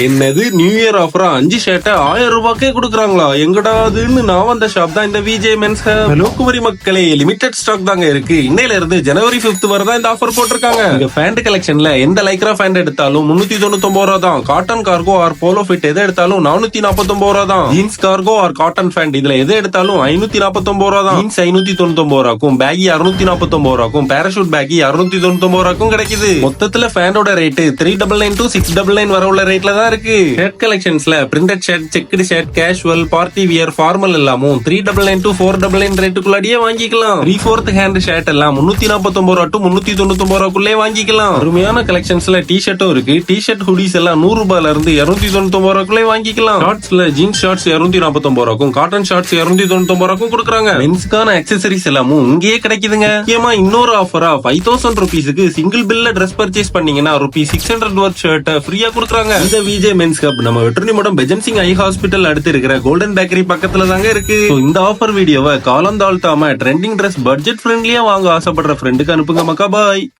என்னது new year ஆஃபரா 5 ஷர்ட்டை 1000 ரூபாய்க்கே கொடுக்குறாங்களா? எங்கடாதுன்னு நான் வந்த ஷாப் தான் இந்த VJ men's hub. Hello Kumari மக்களே, லிமிடெட் ஸ்டாக் தாங்க இருக்கு. இன்னையில இருந்து ஜனவரி 5th வரை தான் இந்த ஆஃபர் போட்டிருக்காங்க. இங்க பேண்ட் கலெக்ஷன்ல எந்த லைக்ரா பேண்ட் எடுத்தாலும் 399 ரூபா தான். Cotton cargo or polo fit எதை எடுத்தாலும் 449 ரூபா தான். Jeans cargo or cotton pant இதுல எதை எடுத்தாலும் 549 ரூபா தான். ஜீன்ஸ் 599 ரூபாக்கும், பேகி 649 ரூபாக்கும், பேராஷூட் பேகி 699 ரூபாக்கும் கிடைக்குது. மொத்தத்துல பேண்டோட ரேட் 399 to 699 வர உள்ள ரேட்ல தான் இருக்கு. ஷர்ட் கலெக்ஷன்ஸ்ல printed shirt, checked shirt, casual, party wear, formal எல்லாமும் 399 to 499 ரேட்டுக்குள்ளடியே வாங்கிக்கலாம். 3/4 ஹேண்ட் ஷர்ட் எல்லாம் 349 ரூபா to 399 ரூபாக்குள்ளே வாங்கிக்கலாம். அருமையான கலெக்ஷன்ஸ்ல டி ஷர்ட்டும் இருக்கு. டி ஷர்ட் ஹுடிஸ் எல்லாம் 100 ரூபாயில இருந்து 299 ரூபாக்குள்ளே வாங்கிக்கலாம். ஷார்ட்ஸ்ல ஜீன்ஸ் ஷார்ட்ஸ் 249 ரூபாக்கும், காட்டன் ஷார்ட்ஸ் 299 ரூபாக்கும் கொடுக்குறாங்க. மென்ஸ்க்கான அக்சசரிஸ் எல்லாமும் இங்கேயே கிடைக்குதுங்க. முக்கியமா இன்னொரு ஆஃபரா 5000 ருபீஸ்க்கு சிங்கிள் பில்ல ட்ரெஸ் பர்ச்சேஸ் பண்ணீங்கன்னா ₹600 வர்த் ஷர்ட் ஃப்ரீயா கொடுக்குறாங்க. இந்த விஜே மென்ஸ் ஹப் நம்ம வெட்டர்னி மடம் பெஜன் சிங் ஐ ஹாஸ்பிட்டல் அடுத்து இருக்கிற கோல்டன் பேக்கரி பக்கத்துல தாங்க இருக்கு. இந்த ஆஃபர் வீடியோவை காலம் தாழ்த்தாம ட்ரெண்டிங் ட்ரெஸ் பட்ஜெட் ஃப்ரெண்ட்லியா வாங்க ஆசைப்படுற ஃப்ரெண்டுக்கு அனுப்புங்க மக்கா. பாய்.